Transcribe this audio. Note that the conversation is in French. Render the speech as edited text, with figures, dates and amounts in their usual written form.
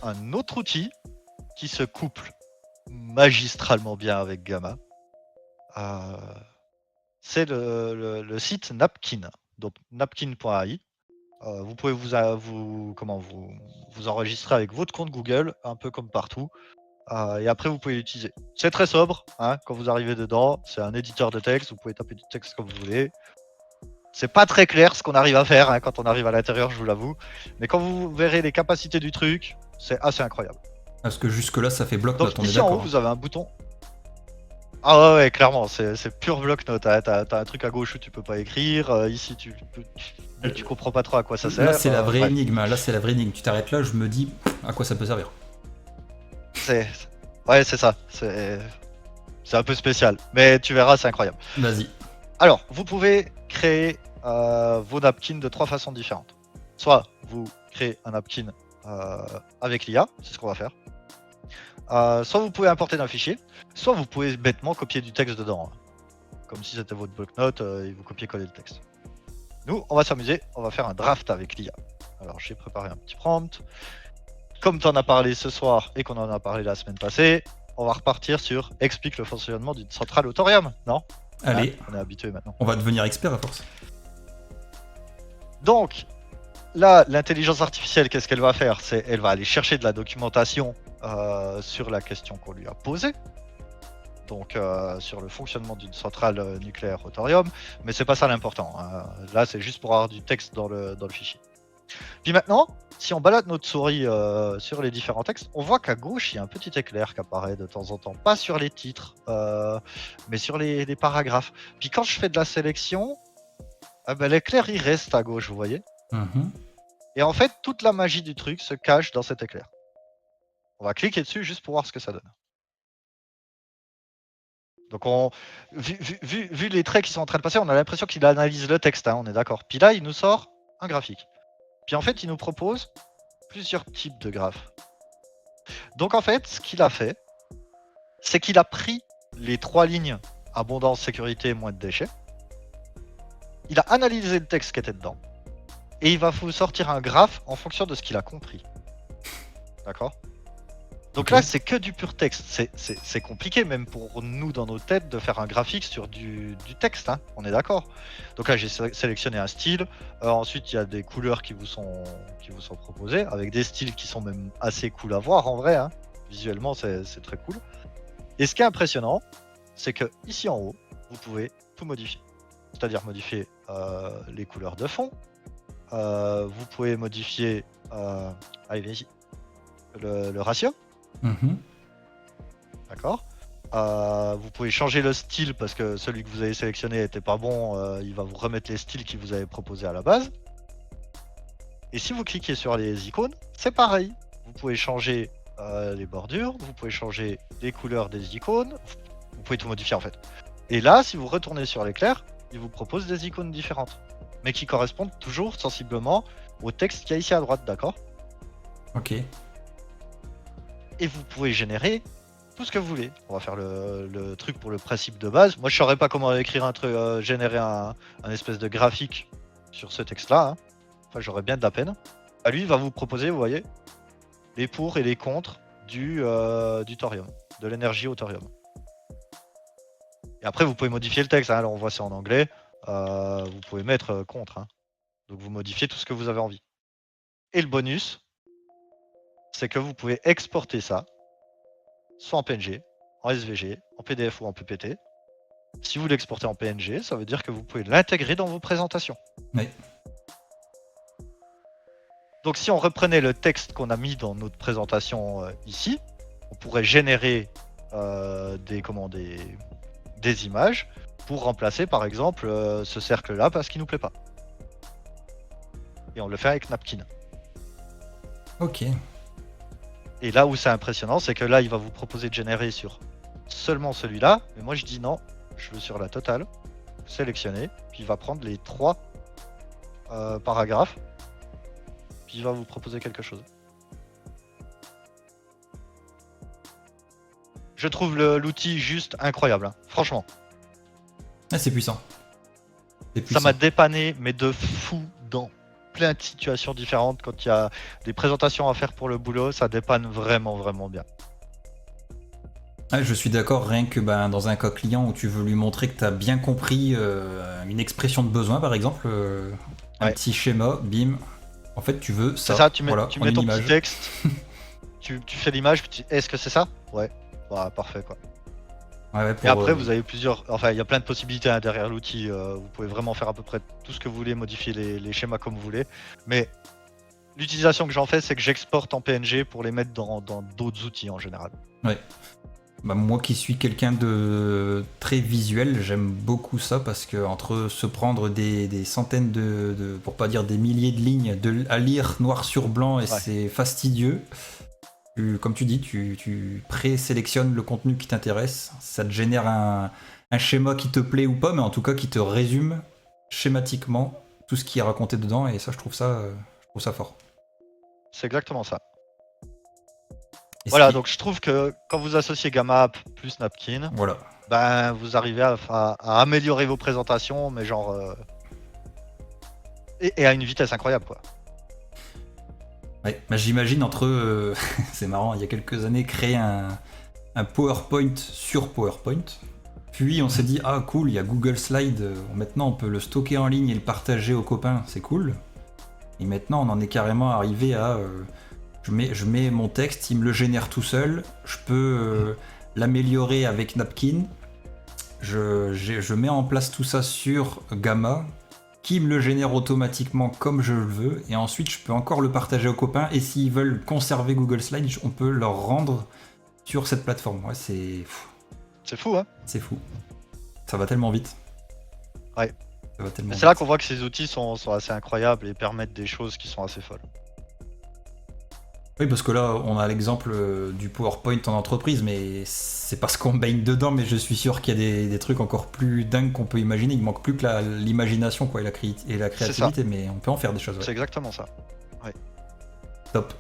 un autre outil qui se couple magistralement bien avec Gamma. C'est le site Napkin, donc napkin.ai. Vous pouvez vous enregistrer avec votre compte Google, un peu comme partout, et après vous pouvez l'utiliser. C'est très sobre, hein, quand vous arrivez dedans, c'est un éditeur de texte, vous pouvez taper du texte comme vous voulez. C'est pas très clair ce qu'on arrive à faire, hein, quand on arrive à l'intérieur, je vous l'avoue, mais quand vous verrez les capacités du truc, c'est assez incroyable. Parce que jusque-là, ça fait Donc bloc-notes, on est ici en haut, d'accord. vous avez un bouton. Ah ouais, clairement, c'est pur bloc-notes. Hein. T'as un truc à gauche où tu peux pas écrire. Ici, tu comprends pas trop à quoi ça sert. Là, c'est la vraie bref. énigme. Là, c'est la vraie énigme. Tu t'arrêtes là, je me dis à quoi ça peut servir. Ouais, c'est ça. C'est un peu spécial. Mais tu verras, c'est incroyable. Vas-y. Alors, vous pouvez créer vos napkins de 3 façons différentes. Soit vous créez un napkin avec l'IA, c'est ce qu'on va faire. Soit vous pouvez importer d'un fichier, soit vous pouvez bêtement copier du texte dedans. Hein. Comme si c'était votre bloc-notes et vous copiez-coller le texte. Nous, on va s'amuser, on va faire un draft avec l'IA. Alors, j'ai préparé un petit prompt. Comme tu en as parlé ce soir et qu'on en a parlé la semaine passée, on va repartir sur explique le fonctionnement d'une centrale au thorium, non? Allez, on est habitué maintenant. on va devenir expert à force. Donc, là, l'intelligence artificielle, qu'est-ce qu'elle va faire? Elle va aller chercher de la documentation sur la question qu'on lui a posée. Donc sur le fonctionnement d'une centrale nucléaire au thorium, mais c'est pas ça l'important. Hein. Là, c'est juste pour avoir du texte dans le fichier. Puis maintenant, si on balade notre souris sur les différents textes, on voit qu'à gauche, il y a un petit éclair qui apparaît de temps en temps. Pas sur les titres, mais sur les paragraphes. Puis quand je fais de la sélection, l'éclair, il reste à gauche, vous voyez. Et en fait, toute la magie du truc se cache dans cet éclair. On va cliquer dessus juste pour voir ce que ça donne. Donc, vu les traits qui sont en train de passer, on a l'impression qu'il analyse le texte, hein, on est d'accord. Puis là, il nous sort un graphique. Puis en fait, il nous propose plusieurs types de graphes. Donc en fait, ce qu'il a fait, c'est qu'il a pris les 3 lignes abondance, sécurité, moins de déchets. Il a analysé le texte qui était dedans. Et il va vous sortir un graphe en fonction de ce qu'il a compris. D'accord ? Donc là, c'est que du pur texte. C'est compliqué, même pour nous dans nos têtes, de faire un graphique sur du texte. Hein, on est d'accord. Donc là, j'ai sélectionné un style. Ensuite, il y a des couleurs qui vous sont proposées, avec des styles qui sont même assez cool à voir en vrai. Hein. Visuellement, c'est très cool. Et ce qui est impressionnant, c'est que ici en haut, vous pouvez tout modifier. C'est-à-dire modifier les couleurs de fond. Vous pouvez modifier le ratio. D'accord. Vous pouvez changer le style parce que celui que vous avez sélectionné était pas bon, il va vous remettre les styles qu'il vous avait proposé à la base. Et si vous cliquez sur les icônes, c'est pareil. Vous pouvez changer les bordures, vous pouvez changer les couleurs des icônes, vous pouvez tout modifier en fait. Et là, si vous retournez sur l'éclair, il vous propose des icônes différentes, mais qui correspondent toujours sensiblement au texte qu'il y a ici à droite, d'accord ? Ok. Et vous pouvez générer tout ce que vous voulez. On va faire le truc pour le principe de base. Moi, je saurais pas comment écrire un truc, générer un espèce de graphique sur ce texte-là. Hein. Enfin, j'aurais bien de la peine. Lui, il va vous proposer, vous voyez, les pour et les contre du thorium, de l'énergie au thorium. Et après, vous pouvez modifier le texte. Hein. Alors, on voit ça en anglais. Vous pouvez mettre contre. Hein. Donc, vous modifiez tout ce que vous avez envie. Et le bonus, c'est que vous pouvez exporter ça, soit en PNG, en SVG, en PDF ou en PPT. Si vous l'exportez en PNG, ça veut dire que vous pouvez l'intégrer dans vos présentations. Oui. Donc si on reprenait le texte qu'on a mis dans notre présentation ici, on pourrait générer des images pour remplacer par exemple ce cercle-là parce qu'il nous plaît pas. Et on le fait avec Napkin. Ok. Et là où c'est impressionnant, c'est que là, il va vous proposer de générer sur seulement celui-là. Mais moi, je dis non, je veux sur la totale. Sélectionner. Puis il va prendre les 3 paragraphes. Puis il va vous proposer quelque chose. Je trouve l'outil juste incroyable. Hein. Franchement. Ah, c'est puissant. Ça m'a dépanné, mais de fou dans plein de situations différentes. Quand il y a des présentations à faire pour le boulot, ça dépanne vraiment, vraiment bien. Ah, je suis d'accord, rien que dans un cas client où tu veux lui montrer que tu as bien compris une expression de besoin, par exemple, un Ouais. petit schéma, bim. En fait, tu veux ça. C'est ça, tu mets, voilà, tu en mets une ton image. petit texte, tu fais l'image, puis est-ce que c'est ça? Ouais. Bah, parfait quoi. Ouais, Et après, vous avez plusieurs. Enfin, il y a plein de possibilités hein, derrière l'outil. Vous pouvez vraiment faire à peu près tout ce que vous voulez, modifier les schémas comme vous voulez. Mais l'utilisation que j'en fais, c'est que j'exporte en PNG pour les mettre dans d'autres outils en général. Ouais. Moi qui suis quelqu'un de très visuel, j'aime beaucoup ça parce que entre se prendre des centaines pour pas dire des milliers de lignes à lire noir sur blanc et c'est fastidieux. Comme tu dis, tu présélectionnes le contenu qui t'intéresse, ça te génère un schéma qui te plaît ou pas, mais en tout cas qui te résume schématiquement tout ce qui est raconté dedans, et ça je trouve ça fort. C'est exactement ça. Et Voilà, donc je trouve que quand vous associez Gamma App plus Napkin, voilà. ben vous arrivez à améliorer vos présentations, mais genre et à une vitesse incroyable quoi. Ouais, j'imagine entre eux, c'est marrant, il y a quelques années, créer un PowerPoint sur PowerPoint. Puis on s'est dit, ah cool, il y a Google Slide, maintenant on peut le stocker en ligne et le partager aux copains, c'est cool. Et maintenant on en est carrément arrivé à, je mets mon texte, il me le génère tout seul, je peux l'améliorer avec Napkin, je mets en place tout ça sur Gamma, qui me le génère automatiquement comme je le veux, et ensuite je peux encore le partager aux copains, et s'ils veulent conserver Google Slide, on peut leur rendre sur cette plateforme. Ouais, c'est fou. C'est fou, hein? C'est fou. Ça va tellement vite. Ouais. C'est là qu'on voit que ces outils sont assez incroyables et permettent des choses qui sont assez folles. Oui, parce que là, on a l'exemple du PowerPoint en entreprise, mais c'est parce qu'on baigne dedans, mais je suis sûr qu'il y a des trucs encore plus dingues qu'on peut imaginer. Il manque plus que l'imagination quoi, et la créativité, mais on peut en faire des choses. Ouais. C'est exactement ça. Ouais. Top.